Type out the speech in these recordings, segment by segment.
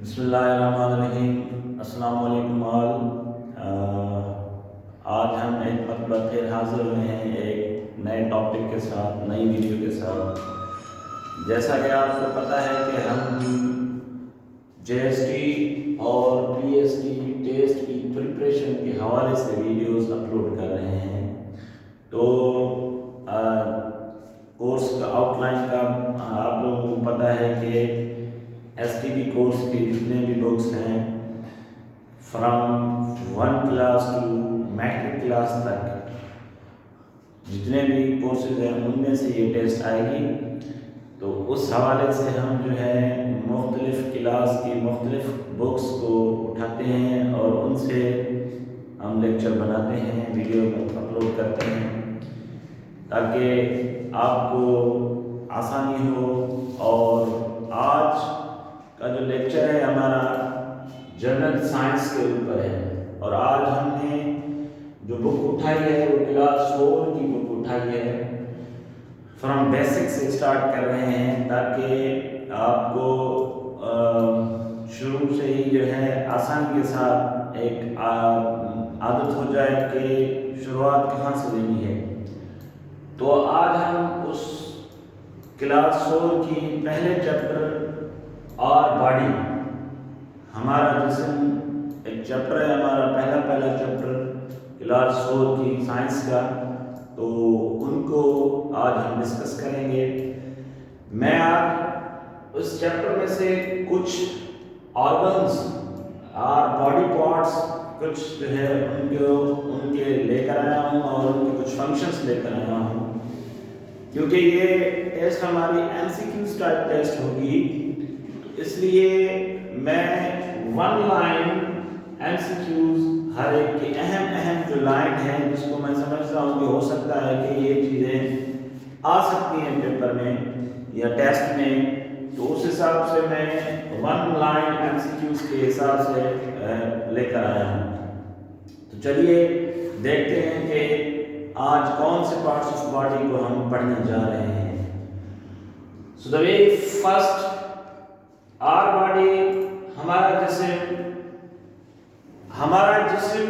بسم اللہ الرحمن الرحیم۔ السلام علیکم آج ہم ایک مرتبہ پھر حاضر ہوئے ہیں ایک نئے ٹاپک کے ساتھ، نئی ویڈیو کے ساتھ۔ جیسا کہ آپ کو پتہ ہے کہ ہم جے ایس ٹی اور پی ایس ٹی ٹیسٹ کی پریپریشن کے حوالے سے ویڈیوز اپلوڈ کر رہے ہیں، تو کورس کا آؤٹ لائن کا آپ لوگوں کو پتہ ہے کہ ایس ٹی بی کورس کے جتنے بھی بکس ہیں from 1 class to matric class تک، جتنے بھی کورسز ہیں ان میں سے یہ ٹیسٹ آئے گی۔ تو اس حوالے سے ہم جو ہے مختلف کلاس کی مختلف بکس کو اٹھاتے ہیں اور ان سے ہم لیکچر بناتے ہیں، ویڈیو اپلوڈ کرتے ہیں تاکہ آپ کو آسانی ہو۔ اور آج کا جو لیکچر ہے ہمارا جنرل سائنس کے اوپر ہے، اور آج ہم نے جو بک اٹھائی ہے وہ کلاس 4 کی بک اٹھائی ہے۔ فرام بیسک سے اسٹارٹ کر رہے ہیں تاکہ آپ کو شروع سے ہی جو ہے آسانی کے ساتھ ایک عادت ہو جائے کہ شروعات کہاں سے لینی ہے۔ تو آج ہم اس کلاس 4 کی پہلے چیپٹر اور باڈی، ہمارا جسم ایک چیپٹر ہے، ہمارا پہلا چیپٹر کلاس 4 کی سائنس کا، تو ان کو آج ہم ڈسکس کریں گے۔ میں آج اس چیپٹر میں سے کچھ آرگنز اور باڈی پارٹس کچھ جو ہے ان کے لے کر آیا ہوں اور ان کے کچھ فنکشنز لے کر آیا ہوں، کیونکہ یہ ٹیسٹ ہماری M C Qs type test ہوگی، اس لیے میں 1 لائن ایم سی کیوز ہر ایک کی اہم جو لائن ہے جس کو میں سمجھتا ہوں کہ ہو سکتا ہے کہ یہ چیزیں آ سکتی ہیں پیپر میں یا ٹیسٹ میں، تو اس حساب سے میں 1 لائن ایم سی کیوز کے حساب سے لے کر آیا ہوں۔ تو چلیے دیکھتے ہیں کہ آج کون سے پارٹس آف باڈی کو ہم پڑھنے جا رہے ہیں۔ سو the very first our body، ہمارا جسم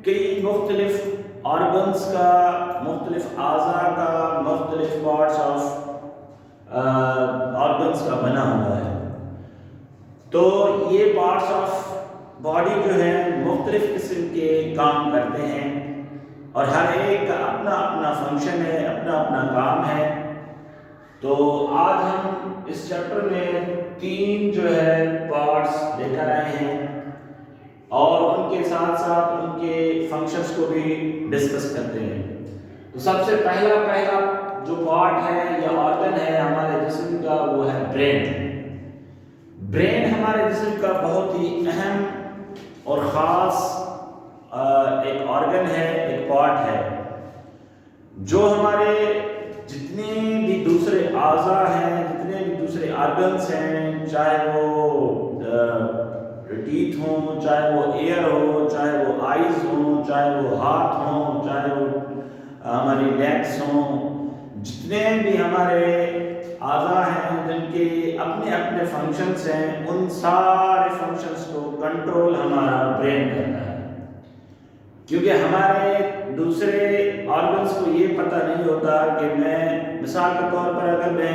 کئی مختلف آرگنز کا، مختلف اعضاء کا، مختلف پارٹس آف آرگنز کا بنا ہوا ہے۔ تو یہ پارٹس آف باڈی جو ہے مختلف قسم کے کام کرتے ہیں اور ہر ایک کا اپنا اپنا فنکشن ہے، اپنا اپنا کام ہے۔ تو آج ہم اس چیپٹر میں 3 جو ہے پارٹس لے کر آئے ہیں اور ان کے ساتھ ساتھ ان کے فنکشنز کو بھی ڈسکس کرتے ہیں۔ تو سب سے پہلا جو پارٹ ہے یا آرگن ہے ہمارے جسم کا وہ ہے برین۔ برین ہمارے جسم کا بہت ہی اہم اور خاص ایک آرگن ہے، ایک پارٹ ہے، جو ہمارے جتنے بھی دوسرے اعضاء ہیں، جتنے بھی دوسرے آرگنز ہیں، چاہے وہ ٹیتھ ہوں، چاہے وہ ایئر ہو، چاہے وہ آئیز ہوں، چاہے وہ ہاتھ ہوں، چاہے وہ ہماری لیگس ہوں، جتنے بھی ہمارے اعضاء ہیں جن کے اپنے اپنے فنکشنز ہیں، ان سارے فنکشنز کو کنٹرول ہمارا برین کرتا ہے۔ کیونکہ ہمارے دوسرے آرگنز کو یہ پتہ نہیں ہوتا کہ میں مثال کے طور پر اگر میں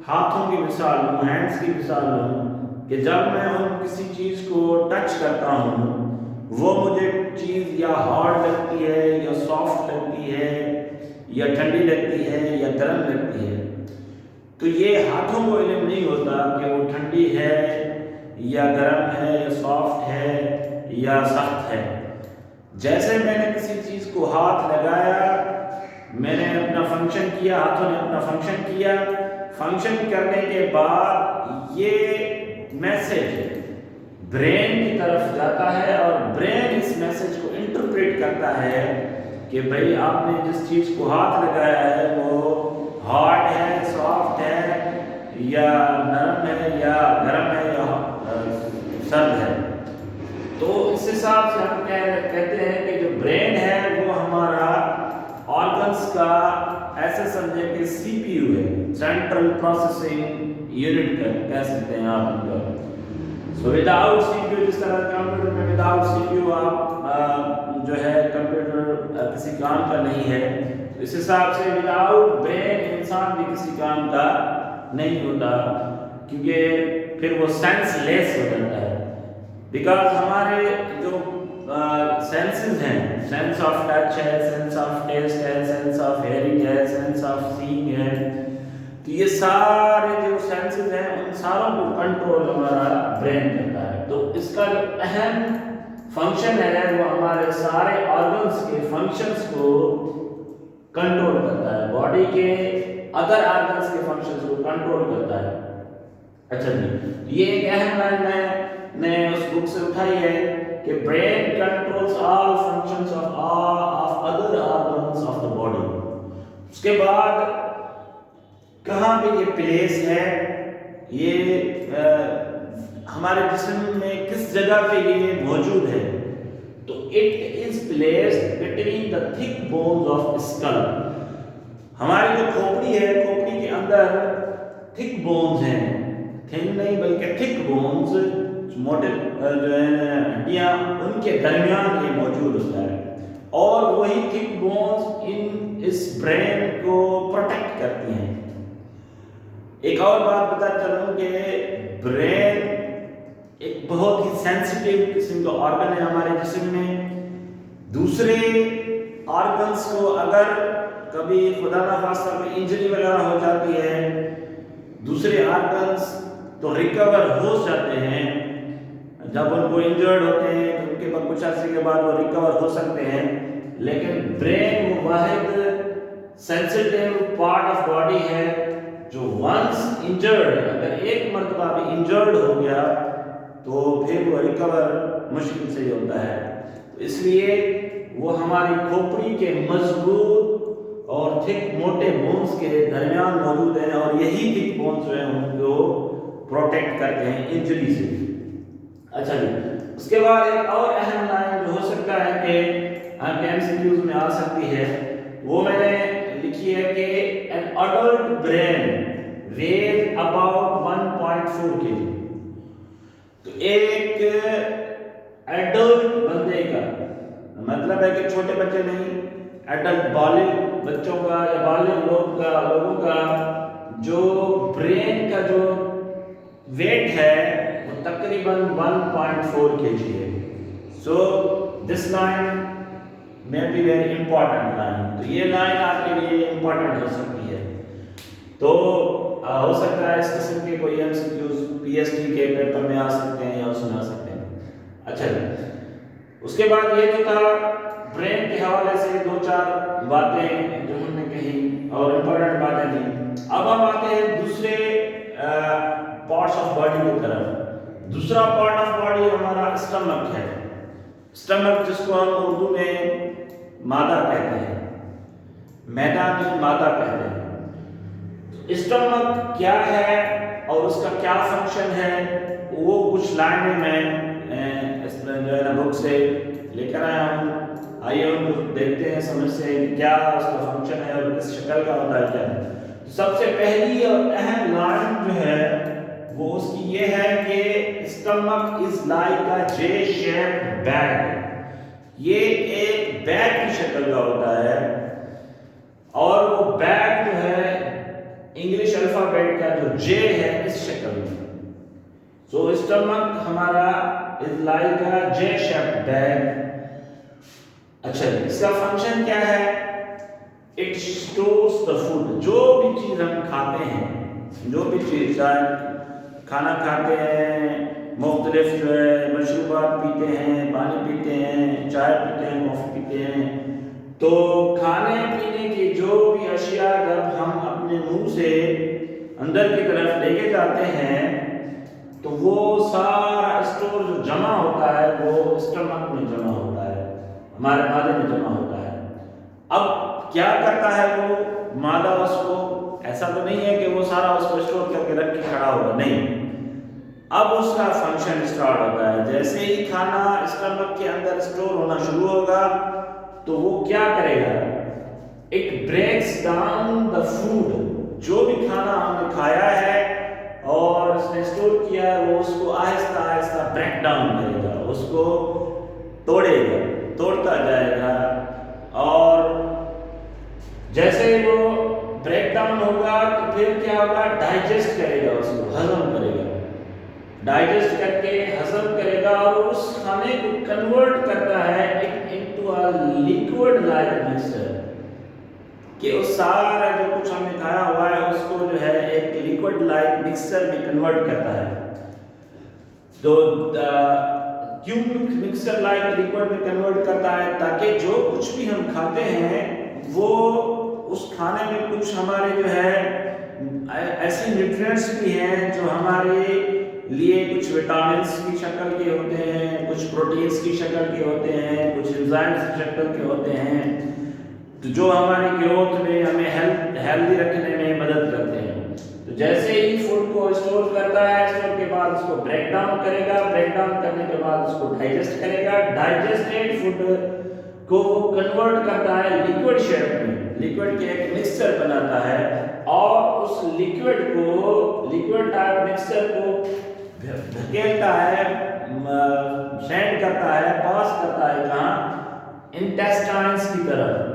ہاتھوں کی مثال لوں، ہینڈز کی مثال لوں، کہ جب میں ان کسی چیز کو ٹچ کرتا ہوں وہ مجھے چیز یا ہارڈ لگتی ہے یا سافٹ لگتی ہے یا ٹھنڈی لگتی ہے یا گرم لگتی ہے، تو یہ ہاتھوں کو علم نہیں ہوتا کہ وہ ٹھنڈی ہے یا گرم ہے یا سافٹ ہے یا سخت ہے۔ جیسے میں نے کسی چیز کو ہاتھ لگایا، میں نے اپنا فنکشن کیا، ہاتھوں نے اپنا فنکشن کیا، فنکشن کرنے کے بعد یہ میسج برین کی طرف جاتا ہے اور برین اس میسج کو انٹرپریٹ کرتا ہے کہ بھئی آپ نے جس چیز کو ہاتھ لگایا ہے وہ ہارڈ ہے، سافٹ ہے یا نرم ہے یا گرم ہے یا سرد ہے۔ تو اس حساب سے ہم کہتے ہیں کہ جو برین ہے وہ ہمارا آرگنز کا ایسے سمجھے کہ سی پی یو ہے، سینٹرل پروسیسنگ یونٹ کہہ سکتے ہیں آپ ان کا۔ تو وداؤٹ سی پی یو، جس طرح کمپیوٹر میں وداؤٹ سی پی یو آپ جو ہے کمپیوٹر کسی کام کا نہیں ہے، اس حساب سے وداؤٹ برین انسان بھی کسی کام کا نہیں ہوتا، کیونکہ پھر وہ سینس لیس ہو جاتا ہے۔ بیکاز ہمارے جو سینسز ہیں، سینس آف ٹچ ہے، سینس آف ٹیسٹ ہے، سینس آف ہیئرنگ ہے، سینس آف سینگ ہے، تو یہ سارے جو سینسز ہیں ان ساروں کو کنٹرول ہمارا برین کرتا ہے۔ تو اس کا جو اہم فنکشن ہے وہ ہمارے سارے آرگنس کے فنکشنز کو کنٹرول کرتا ہے، باڈی کے ادر آرگنس کے فنکشنز کو کنٹرول کرتا ہے۔ اچھا جی، یہ ایک اہم لائن میں نے اس بک سے اٹھائی ہے کہ brain controls all functions of other organs of the body. اس کے بعد کہاں پہ یہ پلیس ہے، یہ ہمارے جسم میں کس جگہ پہ یہ موجود ہے، تو it is placed between the تھک بونز آف اسکل۔ ہماری جو کھوپڑی ہے، کھوپڑی کے اندر تھک بونز ہیں، تھن نہیں بلکہ تھک بونز، موٹے جو ہے ہڈیاں، ان کے درمیان یہ موجود ہوتا ہے، اور وہی تھک بونز اس برین کو پروٹیکٹ کرتی ہیں۔ ایک اور بات بتا چلوں کہ برین ایک بہت ہی سینسیٹیو قسم کا آرگن ہے ہمارے جسم میں۔ دوسرے آرگنس کو اگر کبھی خدا نخواستہ کوئی انجری وغیرہ ہو جاتی ہے، دوسرے آرگنس تو ریکور ہو جاتے ہیں، جب ان کو انجرڈ ہوتے ہیں تو ان کے بعد کچھ عرصے کے بعد وہ ریکور ہو سکتے ہیں، لیکن برین وہ واحد سینسیٹیو پارٹ آف باڈی ہے جو ونس انجرڈ، اگر ایک مرتبہ بھی انجرڈ ہو گیا تو پھر وہ ریکور مشکل سے ہی ہوتا ہے۔ تو اس لیے وہ ہماری کھوپڑی کے مضبوط اور تھک موٹے بونز کے درمیان موجود ہیں، اور یہی تھک بونز جو ہیں ان کو پروٹیکٹ کرتے ہیں انجری سے۔ اچھا جی، اس کے بعد ایک اور اہم لائن جو ہو سکتا ہے کہ آپ کے MCQs میں آ سکتی ہے، وہ میں نے لکھی ہے کہ an adult brain weighs about 1.4 kg۔ تو ایک ایڈلٹ بندے کا مطلب ہے کہ چھوٹے بچے نہیں، ایڈلٹ بالغ بچوں کا یا بالغ لوگوں کا جو برین کا جو ویٹ ہے وہ تقریباً 1.4 kg ہے۔ سو دس لائن میں بی ویری امپورٹنٹ لائن، تو یہ لائن آپ کے لیے امپورٹنٹ ہو سکتی ہے۔ تو ہو سکتا ہے اس قسم کے کوئی MCQs PhD کے پیپر میں آ سکتے ہیں یا اس میں آ سکتے ہیں۔ اچھا جی، اس کے بعد یہ جو تھا برین کے حوالے سے دو چار باتیں جو ہم نے کہی اور امپورٹنٹ باتیں تھیں۔ اب ہم آتے ہیں دوسرے پارٹس آف باڈی کی طرف۔ دوسرا پارٹ آف باڈی ہمارا اسٹمک ہے۔ اسٹمک جس کو ہم اردو میں معدہ کہتے ہیں، معدہ میں معدہ کہتے ہیں۔ اسٹمک کیا ہے اور اس کا کیا فنکشن ہے، وہ کچھ لائنیں میں اس جو ہے نا بک سے لے کر آیا ہوں۔ آئیے ان کو دیکھتے ہیں، سمجھتے ہیں کہ کیا اس کا فنکشن ہے اور کس شکل کا ہوتا ہے کیا ہے۔ سب سے پہلی اور اہم لائن جو ہے وہ اس کی یہ ہے کہ stomach is like a J shaped bag. یہ ایک بیگ کی شکل کا ہوتا ہے، اور وہ بیگ جو ہے انگلش الفابیٹ کا جو جے ہے اس شکل میں۔ سو اسٹمک ہمارا is like a J shaped bag. اچھا، اس کا فنکشن کیا ہے؟ It stores the food. جو بھی چیز ہم کھاتے ہیں، جو بھی چیز، چاہے کھانا کھاتے ہیں، مختلف جو ہے مشروبات پیتے ہیں، پانی پیتے ہیں، چائے پیتے ہیں، کافی پیتے ہیں، تو کھانے پینے کی جو بھی اشیاء جب ہم اپنے منہ سے اندر کی طرف لے کے جاتے ہیں تو وہ سارا اسٹور جو جمع ہوتا ہے وہ اسٹمک میں جمع ہوتا ہے، ہمارے معدے میں جمع ہوتا ہے۔ اب کیا کرتا ہے وہ معدہ؟ اس کو ایسا تو نہیں ہے کہ وہ سارا اس کو اسٹور کر کے رکھ کے کھڑا ہوگا، نہیں، اب اس کا فنکشن اسٹارٹ ہوتا ہے۔ جیسے ہی کھانا اسٹمک کے اندر اسٹور ہونا شروع ہوگا تو وہ کیا کرے گا؟ It breaks down the food. جو بھی کھانا ہم نے کھایا ہے اور اس نے اسٹور کیا ہے وہ اس کو آہستہ آہستہ بریک ڈاؤن کرے گا، اس کو توڑے گا، توڑتا جائے گا، اور جیسے وہ بریک ڈاؤن ہوگا تو پھر کیا ہوگا، ڈائجسٹ کرے گا، اس کو ہضم کرے گا، ڈائجسٹ کر کے ہضم کرے گا، اور اس کھانے کو کنورٹ کرتا ہے انٹو اے لیکوڈ لائک مکسچر، کہ اس سارا جو کچھ ہم نے کھایا ہوا ہے اس کو جو ہے ایک لیکوڈ لائک مکسچر میں کنورٹ کرتا ہے۔ تو کیوں مکسچر لائک لیکوڈ میں کنورٹ کرتا ہے؟ تاکہ جو کچھ بھی ہم کھاتے ہیں وہ اس کھانے میں کچھ ہمارے جو ہے ایسی نیوٹرینٹس بھی ہیں جو ہمارے لیے کچھ وٹامنس کی شکل کے ہوتے ہیں، کچھ پروٹینز کی شکل کے ہوتے ہیں، کچھ انزائمز کی شکل کے ہوتے ہیں، جو ہماری گروتھ میں ہمیں ہیلدی رکھنے میں مدد کرتے ہیں۔ تو جیسے ہی فوڈ کو اسٹور کرتا ہے، اسٹور کے بعد اس کو بریک ڈاؤن کرے گا، بریک ڈاؤن کرنے کے بعد اس کو ڈائجسٹ کرے گا، ڈائجسٹڈ فوڈ کو وہ کنورٹ کرتا ہے لیکوڈ شیپ میں، لیکوڈ کے ایک مکسچر بناتا ہے، اور اس لیکوڈ ٹائپ مکسچر کو دھکیلتا ہے، سینڈ کرتا ہے، پاس کرتا ہے کہاں، انٹیسٹائنس کی طرف۔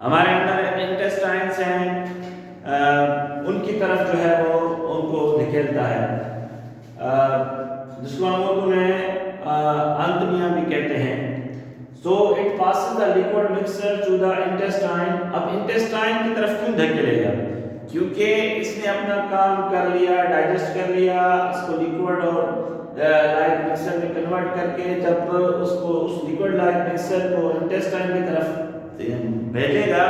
ہمارے اندر انٹیسٹائنس ہیں، ان کی طرف جو ہے وہ ان کو دھکیلتا ہے، جس کو ہم اردو میں انتڑیاں بھی کہتے ہیں۔ So it passes the liquid mixture to the intestine۔ اب انٹیسٹائن کی طرف کیوں دھکیلے گا؟ کیونکہ اس نے اپنا کام کر لیا، ڈائجسٹ کر لیا، اس کو لیکوڈ اور لائٹ مکسچر میں کنورٹ کر کے جب اس کو اس لیکوڈ لائٹ مکسچر کو انٹیسٹائن کی طرف بھیجے گا،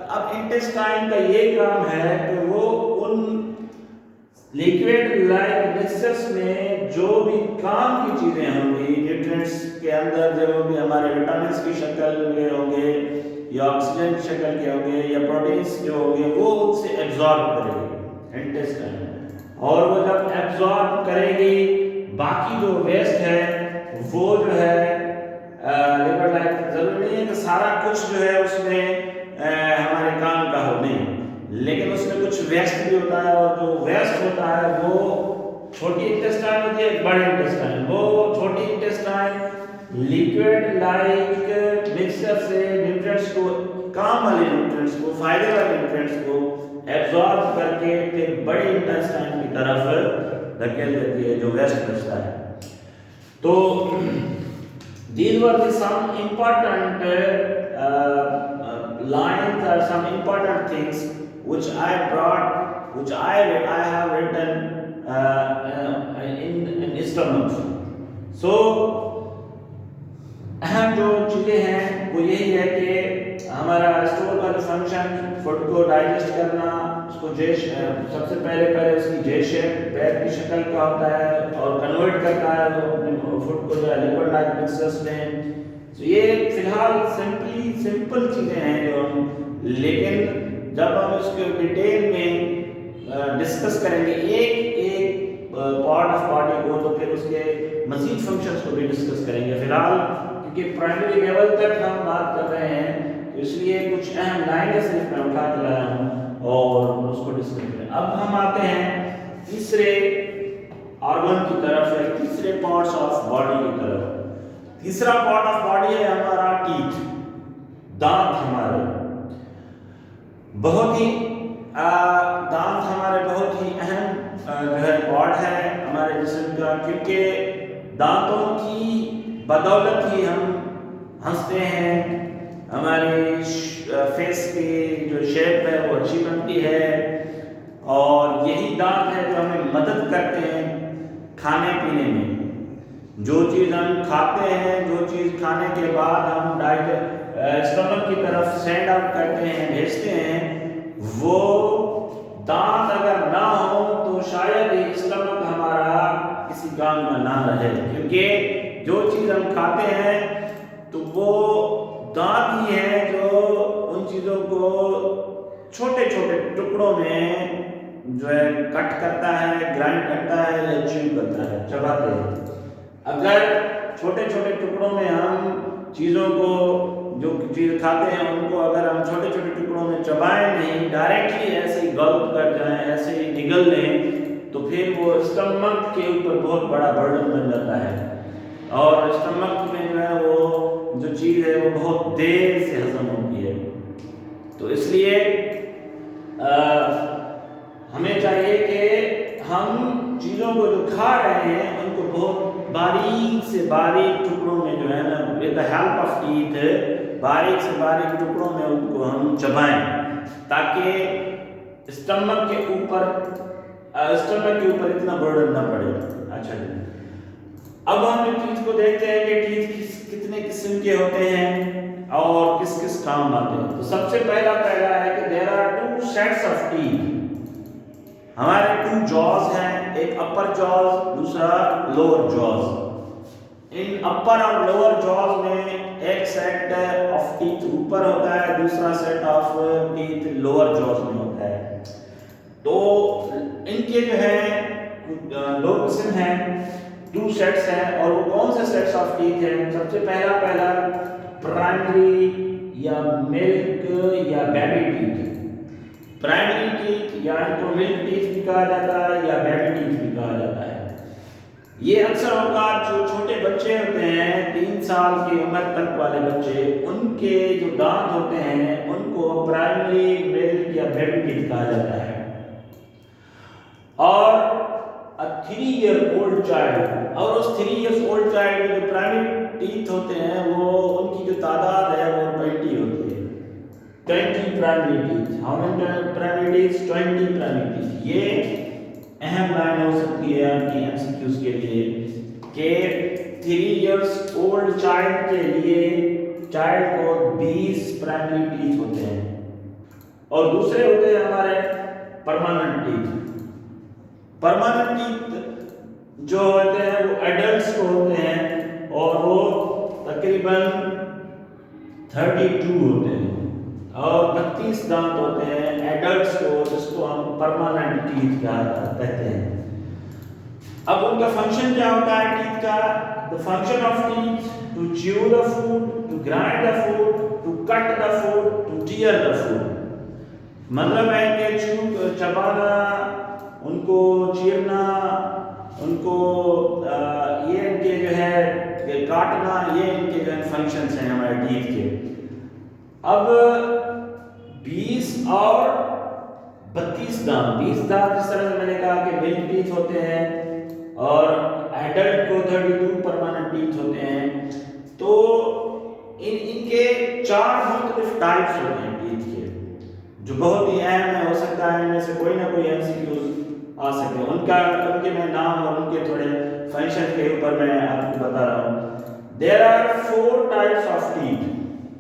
اب انٹیسٹائن کا یہ کام ہے کہ وہ ان لیکوڈ لائٹ مکسچرز میں جو بھی کام کی چیزیں ہوں گی، نیوٹرینٹس کے اندر جو بھی ہمارے وٹامنس کی شکل میں ہوں گے، یا آکسیجن کی شکل کے ہوں گے، یا پروٹینس جو ہوں گے، وہ ان سے ایبزارب کرے گی انٹیسٹائن، اور وہ جب ایبزارب کرے گی، باقی جو ویسٹ ہے وہ جو ہے لیکوڈ لائٹ، ضروری نہیں ہے کہ سارا کچھ جو ہے اس میں ہمارے کام کا ہو، نہیں، لیکن اس میں کچھ ویسٹ بھی ہوتا ہے، اور جو ویسٹ ہوتا ہے وہ چھوٹی انٹیسٹائن ہوتی ہے، بڑی انٹیسٹائن، وہ چھوٹی انٹیسٹائن لیکوڈ لائک مکسچر سے نیوٹرینٹس کو، کام والے نیوٹرینٹس کو، فائدے والے نیوٹرینٹس کو ایبزارب کر کے پھر بڑی انٹیسٹائن کی طرف دھکیل دیتی ہے جو ویسٹ بچتا ہے۔ تو these were the some important lines or some important things which I brought, which I have written in stomach. So اہم جو چیزیں ہیں وہ یہی ہے کہ ہمارا اسٹور کا جو فنکشن، فوڈ کو ڈائجسٹ کرنا، اس کو سب سے پہلے اس کی جے شیپ، بیگ کی شکل کا ہوتا ہے، اور کنورٹ کرتا ہے فوڈ کو جو ہے لیکوڈ لائک مکسچرز میں۔ تو یہ فی الحال سمپل چیزیں ہیں جو ہم، لیکن جب ہم اس کو ڈیٹیل میں ڈسکس کریں گے ایک پارٹ آف باڈی کو، تو پھر اس کے مزید فنکشنز کو بھی ڈسکس کریں گے۔ فی الحال کہ پرائمری لیول تک ہم بات کر رہے ہیں، تو اس لیے کچھ اہم لائنیں صرف میں اٹھا کے لایا ہوں اور اس کو ڈسکس کریں۔ اب ہم آتے ہیں تیسرے آرگن کی طرف، ہے تیسرے پارٹس آف باڈی کی طرف۔ تیسرا پارٹ آف باڈی ہے ہمارا ٹیتھ، دانت ہمارے، بہت ہی دانت ہمارے بہت ہی اہم جو ہے پارٹ ہے ہمارے جسم کا، کیونکہ دانتوں کی بدولت ہی ہم ہنستے ہیں، ہماری فیس کی جو شیپ ہے وہ اچھی بنتی ہے، اور یہی دانت ہے جو ہمیں مدد کرتے ہیں کھانے پینے میں۔ جو چیز ہم کھاتے ہیں، جو چیز کھانے کے بعد ہم اسٹمک کی طرف سینڈ آؤٹ کرتے ہیں، بھیجتے ہیں، وہ دانت اگر نہ ہو تو شاید ہی اسٹمک ہمارا کسی کام میں نہ رہے، کیونکہ جو چیز ہم کھاتے ہیں تو وہ دانت ہی ہے جو ان چیزوں کو چھوٹے چھوٹے ٹکڑوں میں جو ہے کٹ کرتا ہے، گرائنڈ کرتا ہے، یا چیو کرتا ہے، چباتے ہیں۔ اگر چھوٹے چھوٹے ٹکڑوں میں ہم چیزوں کو، جو چیز کھاتے ہیں ان کو اگر ہم چھوٹے چھوٹے ٹکڑوں میں چبائیں نہیں، ڈائریکٹلی ایسے ہی گلپ کر جائیں، ایسے ہی نگل لیں، تو پھر وہ اسٹمک کے اوپر بہت بڑا برڈن بن جاتا ہے، اور اسٹمک میں جو ہے وہ جو چیز ہے وہ بہت دیر سے ہضم ہوتی ہے۔ تو اس لیے ہمیں چاہیے کہ ہم چیزوں کو جو کھا رہے ہیں ان کو بہت باریک سے باریک ٹکڑوں میں جو ہے نا with the help of teeth باریک سے باریک ٹکڑوں میں ان کو ہم چبائیں، تاکہ اسٹمک کے اوپر اتنا برڈن نہ پڑے۔ اچھا جی، اب ہم ٹیتھ کو دیکھتے ہیں کہ ٹیتھ کتنے قسم کے ہوتے ہیں اور کس کس کام آتے ہیں۔ تو سب سے پہلا ہے کہ there are two sets of teeth. ہمارے 2 جاز ہیں، ایک اپر جاز، دوسرا لوور جاز۔ ان اپر اور لوور جاز میں ایک سیٹ آف ٹیتھ اوپر ہوتا ہے، دوسرا set of teeth lower jaws میں ہوتا ہے۔ تو ان کے جو ہے 2 قسم ہیں، 2 سیٹس ہیں، اور وہ کون سے سیٹس آف ٹیتھ ہیں؟ سب سے پہلا پرائمری یا ملک یا بیبی ٹیتھ۔ پرائمری ٹیتھ یا ان کو ملک ٹیتھ بھی کہا جاتا ہے یا بیبی ٹیتھ بھی کہا جاتا ہے۔ یہ اکثر اوقات جو چھوٹے بچے ہوتے ہیں 3 سال کی عمر تک والے بچے، ان کے جو دانت ہوتے ہیں ان کو پرائمری ملک یا بیبی ٹیتھ کہا جاتا ہے۔ اور 3 ایئر اولڈ چائلڈ، اور اس 3 ایئرس اولڈ چائلڈ میں جو پرائمری ٹیتھ ہوتے ہیں وہ ان کی جو تعداد ہے وہ 20 ہوتی ہے، 20 primary teeth. How many primary teeth? 20 primary teeth. یہ اہم لائن ہو سکتی ہے آپ کی ایم سی کیوز کے لیے کہ 3 ایئرس اولڈ چائلڈ کے لیے چائلڈ کو 20 پرائمری ٹیتھ ہوتے ہیں، اور دوسرے ہوتے ہیں ہمارے پرماننٹ ٹیتھ۔ پرماننٹ ٹیتھ جو ہوتے ہیں وہ ایڈلٹس کو ہوتے ہیں، اور وہ تقریباً 32 ہوتے ہیں، اور 32 دانت ہوتے ہیں ایڈلٹس کو، جس کو ہم پرماننٹ ٹیتھ کہتے ہیں۔ اب ان کا فنکشن کیا ہوتا ہے ٹیتھ کا؟ The function of teeth to chew the food, to grind the food, to cut the food, to tear the food۔ مطلب ہے کہ چبانا، ان کو چیرنا، ان کو یہ ان کے جو ہے کاٹنا، یہ ان کے جو ہے فنکشنز ہیں ہمارے ٹیتھ کے۔ اب 20 اور 32 دانت، 20 دانت جس طرح سے میں نے کہا کہ ملک ٹیتھ ہوتے ہیں، اور ایڈلٹ کو 32 پرماننٹ ٹیتھ ہوتے ہیں۔ تو ان کے 4 مختلف ٹائپس ہوتے ہیں ٹیتھ کے، جو بہت ہی اہم ہے۔ ہو سکتا ہے ان میں سے کوئی نہ کوئی ایم سی کیوز آ سکے، ان کے میں نام اور ان کے تھوڑے فنکشن کے اوپر میں آپ کو بتا رہا ہوں۔ There are 4 types of teeth,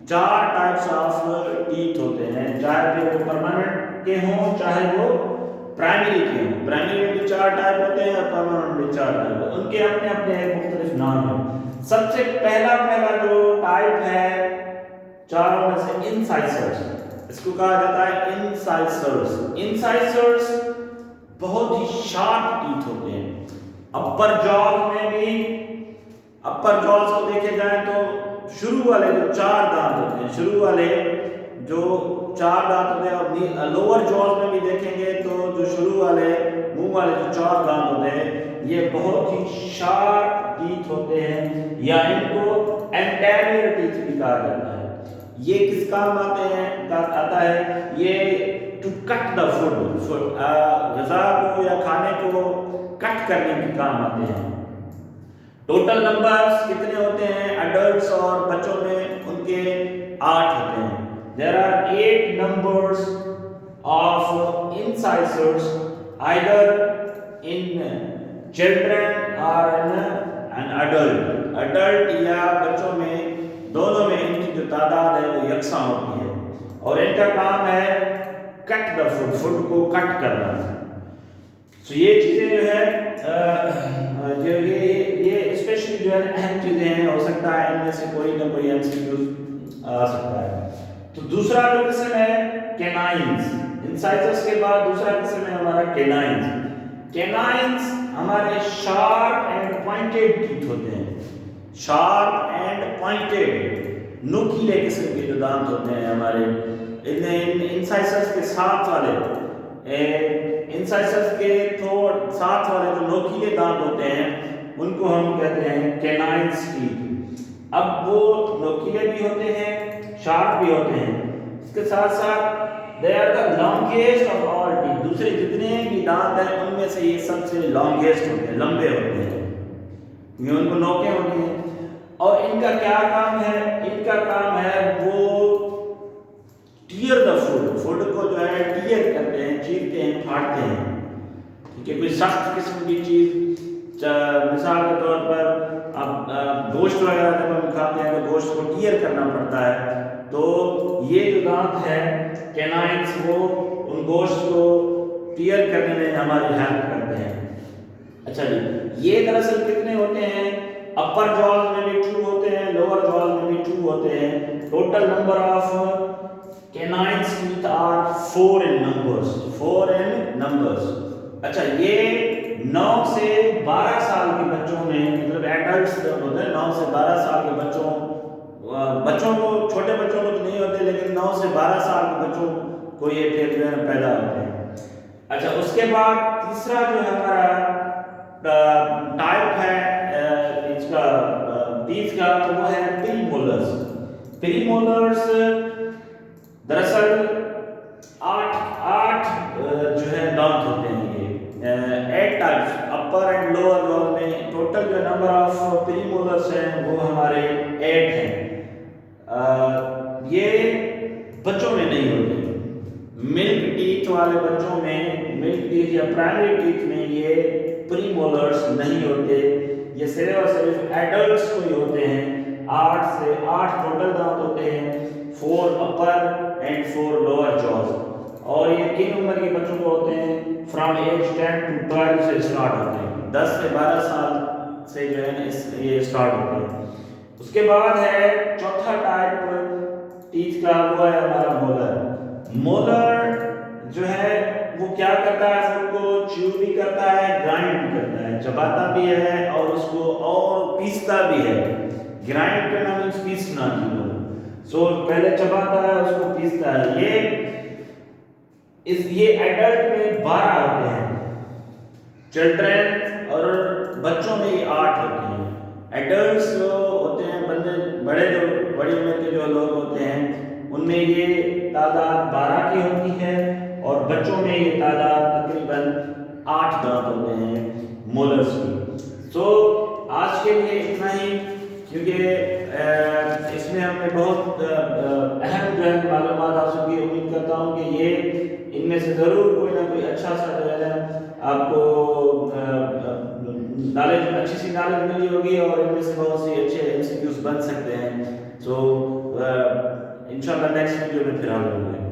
4 types of teeth ہوتے ہیں، چاہے پھر وہ پرماننٹ کے ہوں چاہے وہ پرائمری کے ہوں۔ پرائمری میں بھی 4 ٹائپ ہوتے ہیں اور پرماننٹ میں 4 ٹائپ ہوتے ہیں، ان کے اپنے اپنے مختلف نام ہیں۔ سب سے پہلا جو ٹائپ ہے چاروں میں سے انسائسرز، اس کو کہا جاتا ہے انسائسرز۔ انسائسرز بہت ہی شارپ ٹیتھ ہوتے ہیں۔ اپر جاز میں بھی، اپر جاز کو دیکھے جائیں تو شروع والے جو 4 دانت ہوتے ہیں، شروع والے جو 4 دانت ہوتے ہیں، اور لوور جاز میں بھی دیکھیں گے تو جو شروع والے منہ والے جو 4 دانت ہوتے ہیں یہ بہت ہی شارپ ٹیتھ ہوتے ہیں، یا ان کو انٹیریئر ٹیتھ بھی کہا جاتا ہے۔ یہ کس کام آتا ہے؟ یہ ٹو کٹ دا فوڈ، غذا کو یا کھانے کو کٹ کرنے کے کام آتے ہیں۔ ٹوٹل نمبرز کتنے ہوتے ہیں ایڈلٹس اور بچوں میں؟ ان کے 8 ہوتے ہیں۔ There are 8 numbers of incisors either in children or in an adult۔ adult یا بچوں میں دونوں میں ان کی جو تعداد ہے وہ یکساں ہوتی ہے، اور ان کا کام ہے کٹ دا فوڈ، فوڈ کو کٹ کرنا۔ تو یہ چیزیں جو ہے جو یہ اسپیشلی جو ہے اہم چیزیں ہیں، ہو سکتا ہے ان میں سے کوئی نہ کوئی ایم سی کیوز آ سکتا ہے۔ تو دوسرا جو قسم ہے کینائنز، انسائزرز کے بعد دوسرا قسم ہے ہمارا کینائنز۔ کینائنز ہمارے شارپ اینڈ پوائنٹڈ ٹیتھ ہوتے ہیں، شارپ اینڈ پوائنٹڈ، نوکیلے قسم کے جو دانت ہوتے ہیں ہمارے انسائزرز کے ساتھ والے، انسائسرز کے ساتھ والے جو نوکیلے دانت ہوتے ہیں ان کو ہم کہتے ہیں کینائنز ٹیتھ. اب وہ نوکیلے بھی ہوتے ہیں، شارپ بھی ہوتے ہیں، اس کے ساتھ ساتھ they are the longest of all teeth. دوسرے جتنے بھی دانت ہیں ان میں سے یہ سب سے longest ہوتے ہیں، لمبے ہوتے ہیں، یہ ان کو نوکیں ہوتی ہیں. اور ان کا کیا کام ہے؟ ان کا کام ہے وہ ٹیئر دا فوڈ کو جو ہے ٹیئر کرتے ہیں، چیرتے ہیں، پھاڑتے ہیں. ٹھیک ہے، کوئی سخت قسم کی چیز، مثال کے طور پر اب گوشت وغیرہ جب ہم کھاتے ہیں تو گوشت کو ٹیئر کرنا پڑتا ہے، تو یہ جو دانت ہے کینائنس وہ ان گوشت کو ٹیئر کرنے میں ہماری ہیلپ کرتے ہیں. اچھا جی، یہ دراصل کتنے ہوتے ہیں؟ اپر جاز میں بھی 2 ہوتے ہیں، لوور جاز میں بھی 2 ہوتے ہیں. Total number of canines teeth are 4 in numbers. اچھا، یہ 9 سے 12 سال کے بچوں میں، مطلب ایڈلٹس جو ہوتے ہیں 9 سے 12 سال کے بچوں کو، چھوٹے بچوں کو تو نہیں ہوتے، لیکن 9 سے 12 سال کے بچوں کو یہ پھر جو ہے پیدا ہوتے ہیں. اچھا، اس کے بعد تیسرا جو ہمارا ٹائپ ہے اس کا ٹیتھ کا، وہ ہے پری مولرز. پری مولرز دراصل 8 جو ہے دانت ہوتے ہیں. یہ 8 types upper and lower jaws میں ٹوٹل جو نمبر آف پری مولرز ہیں وہ ہمارے 8 ہیں. یہ بچوں میں نہیں ہوتے. ملک ٹیتھ والے بچوں میں، ملک ٹیتھ یا پرائمری ٹیتھ میں یہ پری مولرز نہیں ہوتے. یہ صرف اور صرف ایڈلٹس کو ہی ہوتے ہیں. 8 ٹوٹل دانت ہوتے ہیں، 4 اپر اینڈ 4 لوور جاز. اور یہ کن عمر کے بچوں کو ہوتے ہیں؟ فرام ایج 10 to 12 سے اسٹارٹ ہوتے ہیں. 10 سے 12 سال سے جو ہے یہ اسٹارٹ ہوتے ہیں. اس کے بعد ہے چوتھا ٹائپ ٹیتھ کا، وہ ہے ہمارا مولر. مولر جو ہے وہ کیا کرتا ہے؟ فوڈ کو چیو بھی کرتا ہے، گرائنڈ بھی کرتا ہے، چباتا بھی ہے اور اس کو اور پیستا بھی ہے. گرائنڈ کرنا مینس پیسنا چیزوں کو. سو پہلے چباتا ہے، اس کو پیستا ہے. یہ ایڈلٹ میں 12 ہوتے ہیں، چلڈرن اور بچوں میں یہ 8 ہوتے ہیں. ایڈلٹس جو ہوتے ہیں، بڑی عمر کے جو لوگ ہوتے ہیں، ان میں یہ تعداد 12 کی ہوتی ہے، اور بچوں میں یہ تعداد تقریباً 8 دانت ہوتے ہیں مولرز کی. سو آج کے لیے اتنا ہی، کیونکہ اس میں ہم نے بہت اہم جو ہے معلومات حاصل کی. امید کرتا ہوں کہ یہ ان میں سے ضرور کوئی نہ کوئی اچھا سا جو ہے آپ کو اچھی سی نالج ملی ہوگی، اور ان میں سے بہت سی اچھے MCQs بن سکتے ہیں. سو انشاءاللہ نیکسٹ ویڈیو میں پھر حاضر ہوں گے.